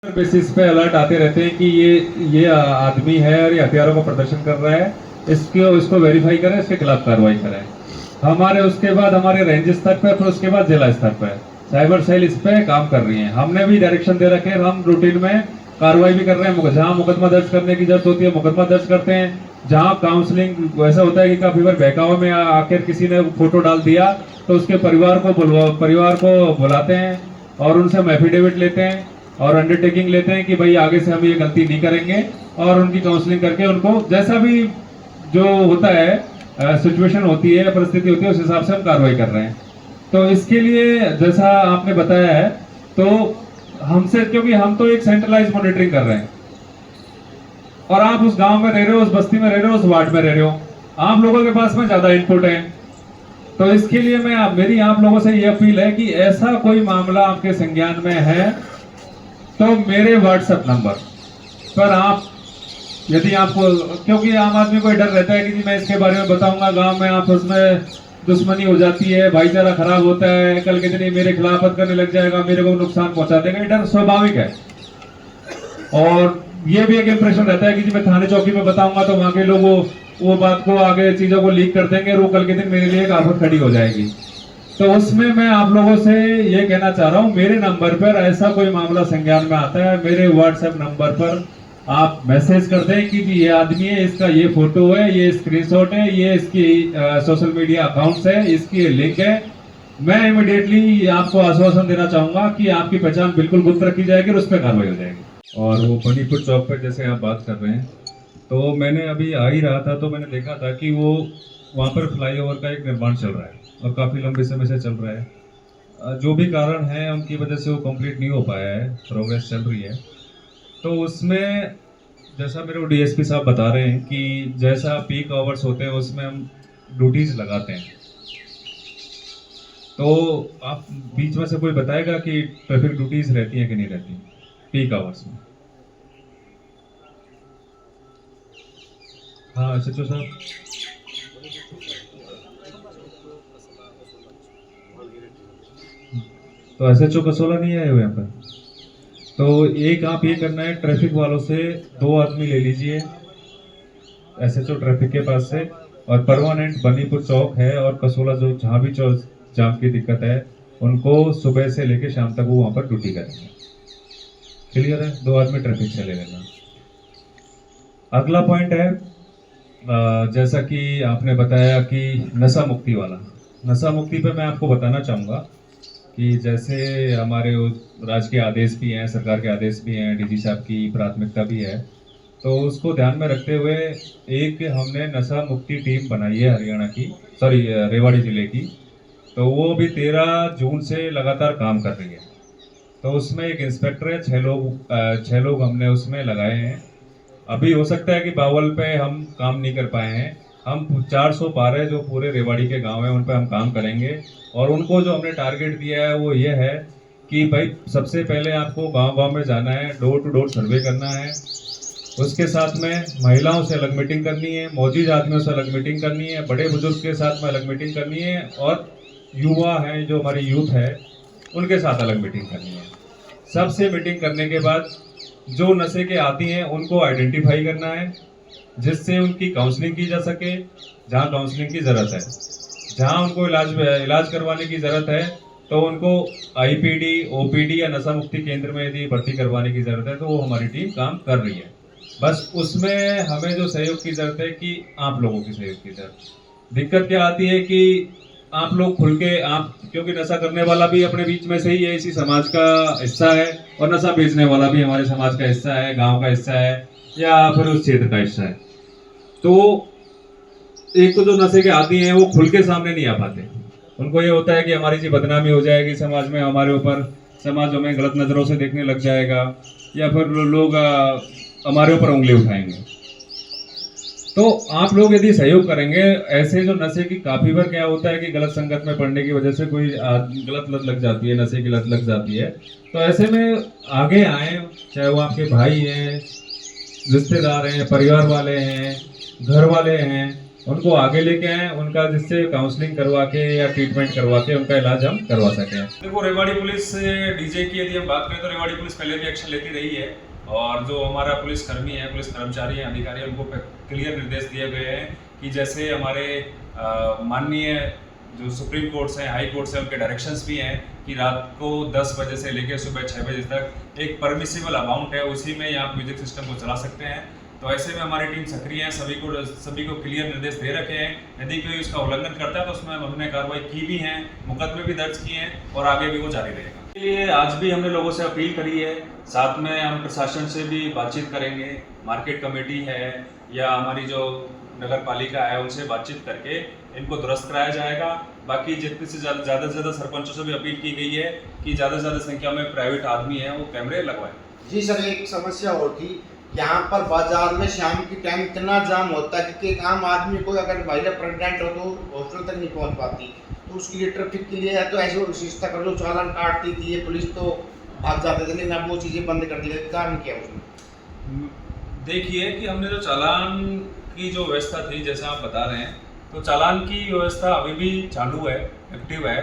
Basis पे alert आते रहते हैं कि ये आदमी है और ये हथियारों का प्रदर्शन कर रहा है, इसको वेरीफाई करें, इसके खिलाफ कार्रवाई करें। हमारे उसके बाद हमारे रेंज स्तर पर, फिर उसके बाद जिला स्तर पर साइबर सेल इस पे काम कर रही है। हमने भी डायरेक्शन दे रखे हैं, हम रूटीन में कार्रवाई भी कर रहे हैं। जहां मुकदमा दर्ज करने की जरूरत होती है मुकदमा दर्ज करते हैं। जहां काउंसलिंग वैसा होता है कि काफी बार बहकावे में आकर किसी ने फोटो डाल दिया तो उसके परिवार को बुलाते हैं और उनसे हम एफिडेविट लेते हैं और अंडरटेकिंग लेते हैं कि भाई आगे से हम ये गलती नहीं करेंगे, और उनकी काउंसलिंग करके उनको जैसा भी जो होता है सिचुएशन होती है, परिस्थिति होती है, उस हिसाब से हम कार्रवाई कर रहे हैं। तो इसके लिए जैसा आपने बताया है, तो हमसे, क्योंकि हम तो एक सेंट्रलाइज मॉनिटरिंग कर रहे हैं और आप उस गांव में रह रहे हो, उस बस्ती में रह रहे हो, उस वार्ड में रह रहे हो, आप लोगों के पास में ज्यादा इनपुट है। तो इसके लिए मेरी आप लोगों से ये अपील है कि ऐसा कोई मामला आपके संज्ञान में है तो मेरे व्हाट्सएप नंबर पर आप, यदि आपको, क्योंकि आम आदमी को डर रहता है कि जी मैं इसके बारे में बताऊंगा, गांव में आपस में दुश्मनी हो जाती है, भाईचारा खराब होता है, कल के दिन ये मेरे खिलाफत करने लग जाएगा, मेरे को नुकसान पहुंचा देगा। ये डर स्वाभाविक है और ये भी एक इंप्रेशन रहता है कि जी मैं थाने चौकी में बताऊंगा तो वहां के लोग वो बात को आगे चीजों को लीक कर देंगे और वो कल के दिन मेरे लिए एक आफत खड़ी हो जाएगी। तो उसमें मैं आप लोगों से ये कहना चाह रहा हूं, मेरे नंबर पर ऐसा कोई मामला संज्ञान में आता है, मेरे व्हाट्सएप नंबर पर आप मैसेज कर दें कि ये आदमी है, इसका ये फोटो है, ये स्क्रीनशॉट है, ये इसकी सोशल मीडिया अकाउंट्स है, इसकी लिंक है। मैं इमीडिएटली आपको आश्वासन देना चाहूंगा कि आपकी पहचान बिल्कुल गुप्त रखी जाएगी और उस पर कार्रवाई हो जाएगी। और वो बनीपुर चौक पर जैसे आप बात कर रहे हैं, तो मैंने अभी आ ही रहा था तो मैंने देखा था कि वो वहाँ पर फ्लाईओवर का एक निर्माण चल रहा है और काफ़ी लंबे समय से चल रहा है। जो भी कारण है उनकी वजह से वो कंप्लीट नहीं हो पाया है, प्रोग्रेस चल रही है। तो उसमें जैसा मेरे को डीएसपी साहब बता रहे हैं कि जैसा पीक आवर्स होते हैं उसमें हम ड्यूटीज लगाते हैं। तो आप बीच में से कोई बताएगा कि ट्रैफिक ड्यूटीज रहती हैं कि नहीं रहती पीक आवर्स में? हाँ सचो साहब, तो एसएचओ कसोला नहीं आए हुए यहाँ पर। तो एक आप ये करना है, ट्रैफिक वालों से 2 आदमी ले लीजिए एसएचओ ट्रैफिक के पास से, और परमानेंट बनीपुर चौक है और कसोला जो जहाँ भी जाम की दिक्कत है उनको सुबह से लेकर शाम तक वो वहाँ पर ड्यूटी करेंगे। क्लियर है? 2 आदमी ट्रैफिक से ले लेना। अगला पॉइंट है, जैसा कि आपने बताया कि नशा मुक्ति वाला, नशा मुक्ति पे मैं आपको बताना चाहूँगा कि जैसे हमारे राज्य के आदेश भी हैं, सरकार के आदेश भी हैं, डीजी साहब की प्राथमिकता भी है, तो उसको ध्यान में रखते हुए एक हमने नशा मुक्ति टीम बनाई है हरियाणा की, सॉरी रेवाड़ी जिले की। तो वो भी 13 जून से लगातार काम कर रही है। तो उसमें एक इंस्पेक्टर है, 6 लोग हमने उसमें लगाए हैं। अभी हो सकता है कि बावल पे हम काम नहीं कर पाए हैं, हम 400 पारे जो पूरे रेवाड़ी के गांव हैं उन पर हम काम करेंगे। और उनको जो हमने टारगेट दिया है वो ये है कि भाई सबसे पहले आपको गांव-गांव में जाना है, डोर टू डोर सर्वे करना है, उसके साथ में महिलाओं से अलग मीटिंग करनी है, मौजूद आदमियों से अलग मीटिंग करनी है, बड़े बुजुर्ग के साथ में अलग मीटिंग करनी है, और युवा हैं जो हमारी यूथ है उनके साथ अलग मीटिंग करनी है। सबसे मीटिंग करने के बाद जो नशे के आदी हैं उनको आइडेंटिफाई करना है, जिससे उनकी काउंसलिंग की जा सके जहाँ काउंसलिंग की ज़रूरत है। जहाँ उनको इलाज करवाने की ज़रूरत है तो उनको आईपीडी, ओपीडी या नशा मुक्ति केंद्र में यदि भर्ती करवाने की ज़रूरत है तो वो हमारी टीम काम कर रही है। बस उसमें हमें जो सहयोग की ज़रूरत है कि आप लोगों की सहयोग की ज़रूरत। दिक्कत क्या आती है कि आप लोग खुल के, आप क्योंकि नशा करने वाला भी अपने बीच में से ही है, इसी समाज का हिस्सा है, और नशा बेचने वाला भी हमारे समाज का हिस्सा है, गांव का हिस्सा है या फिर उस क्षेत्र का हिस्सा है। तो एक तो जो नशे के आदी हैं वो खुल के सामने नहीं आ पाते, उनको ये होता है कि हमारी जी बदनामी हो जाएगी समाज में, हमारे ऊपर समाज हमें गलत नज़रों से देखने लग जाएगा, या फिर लोग हमारे ऊपर उंगली उठाएंगे। तो आप लोग यदि सहयोग करेंगे, ऐसे जो नशे की, काफी बार क्या होता है कि गलत संगत में पड़ने की वजह से कोई गलत लत लग जाती है, नशे की लत लग जाती है, तो ऐसे में आगे आए, चाहे वो आपके भाई हैं, रिश्तेदार हैं, परिवार वाले हैं, घर वाले हैं, उनको आगे लेके आए, उनका जिससे काउंसलिंग करवा के या ट्रीटमेंट करवा के उनका इलाज हम करवा सकें। देखो, रेवाड़ी पुलिस डीजे की यदि हम बात करें तो रेवाड़ी पुलिस पहले भी एक्शन लेती रही है, और जो हमारा पुलिस कर्मी है, पुलिस कर्मचारी हैं, अधिकारी हैं, उनको क्लियर निर्देश दिए गए हैं कि जैसे हमारे माननीय जो सुप्रीम कोर्ट्स हैं, हाई कोर्ट्स हैं, उनके डायरेक्शंस भी हैं कि रात को 10 बजे से लेकर सुबह 6 बजे तक एक परमिसिबल अमाउंट है, उसी में आप म्यूजिक सिस्टम को चला सकते हैं। तो ऐसे में हमारी टीम सक्रिय है, सभी को क्लियर निर्देश दे रखे हैं। यदि कोई उसका उल्लंघन करता है तो उसमें हमने कार्रवाई की भी है, मुकदमे भी दर्ज किए हैं और आगे भी वो जारी रहेगा। इसलिए आज भी हमने लोगों से अपील करी है, साथ में हम प्रशासन से भी बातचीत करेंगे, मार्केट कमेटी है या हमारी जो नगर पालिका है उनसे बातचीत करके इनको दुरुस्त कराया जाएगा। बाकी जितने से ज़्यादा सरपंचों से भी अपील की गई है कि ज़्यादा से ज़्यादा संख्या में प्राइवेट आदमी हैं वो कैमरे लगवाएं। जी सर, एक समस्या और थी, यहाँ पर बाजार में शाम की टाइम इतना जाम होता है कि एक आम आदमी को अगर महिला प्रेग्नेंट हो तो हॉस्पिटल तक नहीं पहुँच पाती, तो उसके लिए ट्रैफिक के लिए है तो ऐसे विशेषता कर लो, चालान काटती थी ये पुलिस तो भाग जाते थे, लेकिन अब वो चीज़ें बंद कर दी गई। कारण क्या है उसमें? देखिए कि हमने जो चालान की जो व्यवस्था थी, जैसा आप बता रहे हैं, तो चालान की व्यवस्था अभी भी चालू है, एक्टिव है,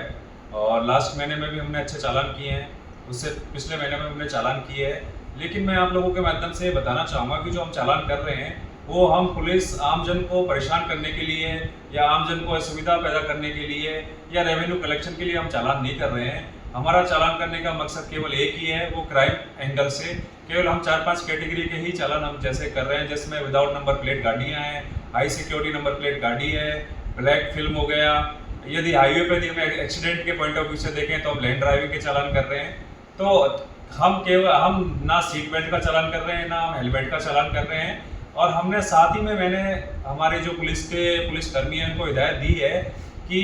और लास्ट महीने में भी हमने अच्छे चालान किए हैं, उससे पिछले महीने में हमने चालान किए हैं। लेकिन मैं आप लोगों के माध्यम से बताना चाहूँगा कि जो हम चालान कर रहे हैं वो हम पुलिस आमजन को परेशान करने के लिए या आमजन को असुविधा पैदा करने के लिए या रेवेन्यू कलेक्शन के लिए हम चालान नहीं कर रहे हैं। हमारा चालान करने का मकसद केवल एक ही है, वो क्राइम एंगल से केवल हम 4-5 कैटेगरी के ही चालान हम जैसे कर रहे हैं, जिसमें विदाउट नंबर प्लेट गाड़ियाँ हैं, हाई सिक्योरिटी नंबर प्लेट गाड़ी है, ब्लैक फिल्म हो गया, यदि हाईवे पर यदि हम एक्सीडेंट के पॉइंट ऑफ व्यू से देखें तो हम लैंड ड्राइविंग के चालान कर रहे हैं। तो हम ना सीट बेल्ट का चालान कर रहे हैं, ना हम हेलमेट का चालान कर रहे हैं। और हमने साथ ही में मैंने हमारे जो पुलिस कर्मी हैं उनको हिदायत दी है कि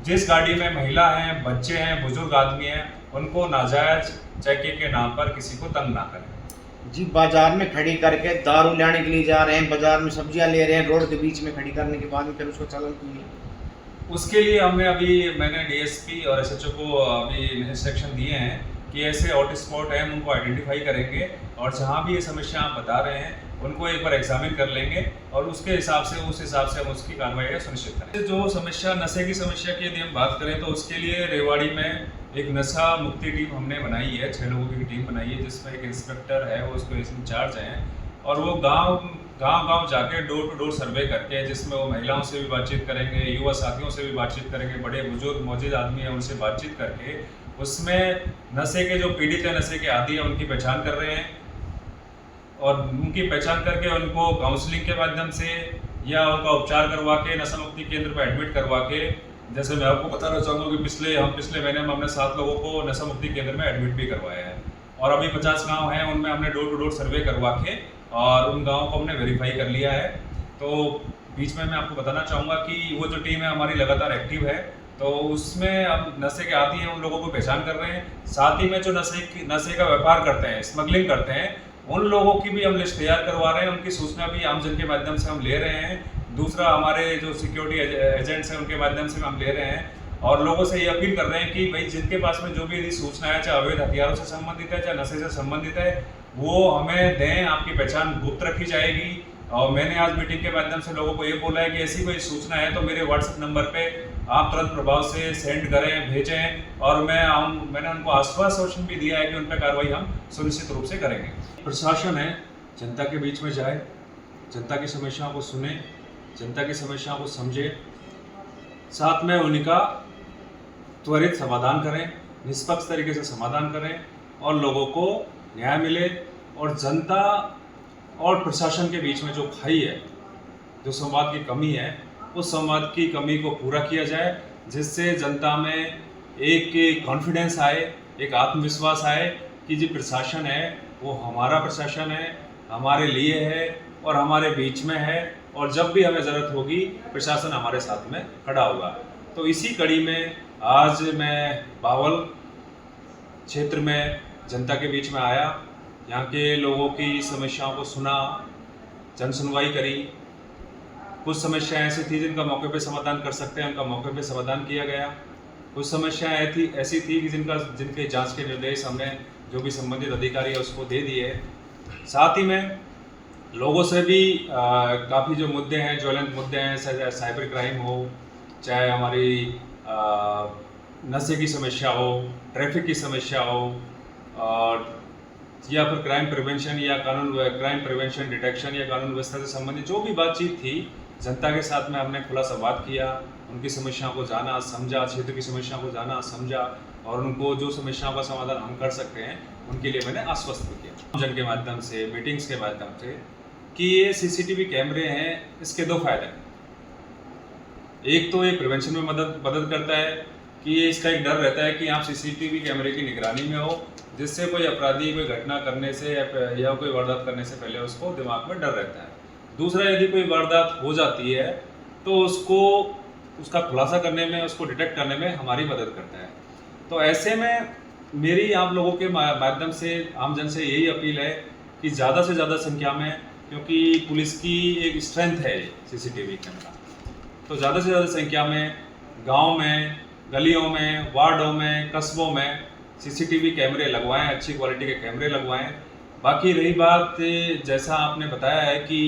जिस गाड़ी में महिला हैं, बच्चे हैं, बुजुर्ग आदमी हैं, उनको नाजायज चेकिंग के नाम पर किसी को तंग ना करें। जी, बाजार में खड़ी करके दारू लेने के लिए जा रहे हैं, बाजार में सब्जियां ले रहे हैं, रोड के बीच में खड़ी करने के बाद में फिर उसको चालान किए। उसके लिए मैंने डीएसपी और एसएचओ को अभी इंस्ट्रक्शन दिए हैं कि ऐसे हॉट स्पॉट हैं, हम उनको आइडेंटिफाई करेंगे और जहाँ भी ये समस्या आप बता रहे हैं उनको एक बार एग्जामिन कर लेंगे और उस हिसाब से हम उसकी कार्रवाई सुनिश्चित करेंगे। जो समस्या नशे की समस्या की यदि हम बात करें तो उसके लिए रेवाड़ी में एक नशा मुक्ति टीम हमने बनाई है, 6 लोगों की टीम बनाई है, जिसमें एक इंस्पेक्टर है, वो उसको इंचार्ज हैं, और वो गांव जाके डोर टू डोर सर्वे करके, जिसमें वो महिलाओं से भी बातचीत करेंगे, युवा साथियों से भी बातचीत करेंगे, बड़े बुजुर्ग मौजूद आदमी हैं उनसे बातचीत करके उसमें नशे के जो पीड़ित हैं, नशे के आदी हैं, उनकी पहचान कर रहे हैं और उनकी पहचान करके उनको काउंसलिंग के माध्यम से या उनका उपचार करवा के नशा मुक्ति केंद्र पर एडमिट करवा के, जैसे मैं आपको बताना चाहूँगा कि पिछले महीने में हमने 7 लोगों को नशा मुक्ति केंद्र में एडमिट भी करवाया है और अभी 50 गाँव हैं, उनमें हमने डोर टू डोर सर्वे करवा के और उन गाँवों को हमने वेरीफाई कर लिया है। तो बीच में मैं आपको बताना चाहूँगा कि वो जो टीम है हमारी लगातार एक्टिव है, तो उसमें अब नशे के आदी हैं उन लोगों को पहचान कर रहे हैं, साथ ही में जो नशे का व्यापार करते हैं, स्मगलिंग करते हैं, उन लोगों की भी हम लिस्ट तैयार करवा रहे हैं, उनकी सूचना भी आमजन के माध्यम से हम ले रहे हैं। दूसरा, हमारे जो सिक्योरिटी एजेंट्स हैं उनके माध्यम से हम ले रहे हैं और लोगों से ये अपील कर रहे हैं कि भाई जिनके पास में जो भी यदि सूचना है, चाहे अवैध हथियारों से संबंधित है, चाहे नशे से संबंधित है, वो हमें दें, आपकी पहचान गुप्त रखी जाएगी। और मैंने आज मीटिंग के माध्यम से लोगों को ये बोला है कि ऐसी कोई सूचना है तो मेरे व्हाट्सएप नंबर पे आप तुरंत प्रभाव से सेंड करें, भेजें, और मैंने उनको आश्वासन भी दिया है कि उन पर कार्रवाई हम सुनिश्चित रूप से करेंगे। प्रशासन है, जनता के बीच में जाए, जनता की समस्याओं को सुने, जनता की समस्याओं को समझे, साथ में उनका त्वरित समाधान करें, निष्पक्ष तरीके से समाधान करें और लोगों को न्याय मिले और जनता और प्रशासन के बीच में जो खाई है, जो संवाद की कमी है, उस संवाद की कमी को पूरा किया जाए, जिससे जनता में एक कॉन्फिडेंस आए, एक आत्मविश्वास आए कि जो प्रशासन है वो हमारा प्रशासन है, हमारे लिए है और हमारे बीच में है और जब भी हमें ज़रूरत होगी प्रशासन हमारे साथ में खड़ा होगा। तो इसी कड़ी में आज मैं बावल क्षेत्र में जनता के बीच में आया, यहाँ के लोगों की समस्याओं को सुना, जन सुनवाई करी। कुछ समस्याएं ऐसी थी जिनका मौके पे समाधान कर सकते हैं, उनका मौके पे समाधान किया गया। कुछ समस्याएं ऐसी थी कि जिनके जांच के निर्देश हमने जो भी संबंधित अधिकारी है उसको दे दिए। साथ ही में लोगों से भी काफ़ी जो मुद्दे हैं, ज्वलंत मुद्दे हैं, साइबर क्राइम हो, चाहे हमारी नशे की समस्या हो, ट्रैफिक की समस्या हो, और या फिर क्राइम प्रिवेंशन या क्राइम प्रिवेंशन डिटेक्शन या कानून व्यवस्था से संबंधित जो भी बातचीत थी, जनता के साथ में हमने खुला संवाद किया, उनकी समस्याओं को जाना समझा, क्षेत्र की समस्याओं को जाना समझा, और उनको जो समस्याओं का समाधान हम कर सकते हैं उनके लिए मैंने आश्वस्त भी किया जन के माध्यम से, मीटिंग्स के माध्यम से, कि ये सीसीटीवी कैमरे हैं, इसके दो फायदे हैं। एक तो ये प्रिवेंशन में मदद करता है कि ये इसका एक डर रहता है कि आप सीसीटीवी कैमरे की निगरानी में हो, जिससे कोई अपराधी कोई घटना करने से या कोई वारदात करने से पहले उसको दिमाग में डर रहता है। दूसरा, यदि कोई वारदात हो जाती है तो उसका खुलासा करने में, उसको डिटेक्ट करने में हमारी मदद करता है। तो ऐसे में मेरी आप लोगों के माध्यम से आम जन से यही अपील है कि ज़्यादा से ज़्यादा संख्या में, क्योंकि पुलिस की एक स्ट्रेंथ है सीसीटीवी कैमरा, तो ज़्यादा से ज़्यादा संख्या में गांव में, गलियों में, वार्डों में, कस्बों में सीसीटीवी कैमरे लगवाएं, अच्छी क्वालिटी के कैमरे लगवाएं। बाकी रही बात, जैसा आपने बताया है कि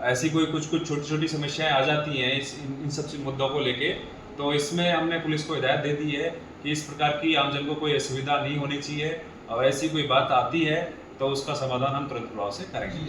ऐसी कुछ छोटी छोटी समस्याएं आ जाती हैं इन सब मुद्दों को लेके, तो इसमें हमने पुलिस को हिदायत दे दी है कि इस प्रकार की आमजन को कोई असुविधा नहीं होनी चाहिए, और ऐसी कोई बात आती है तो उसका समाधान हम तुरंत प्रभाव से करेंगे।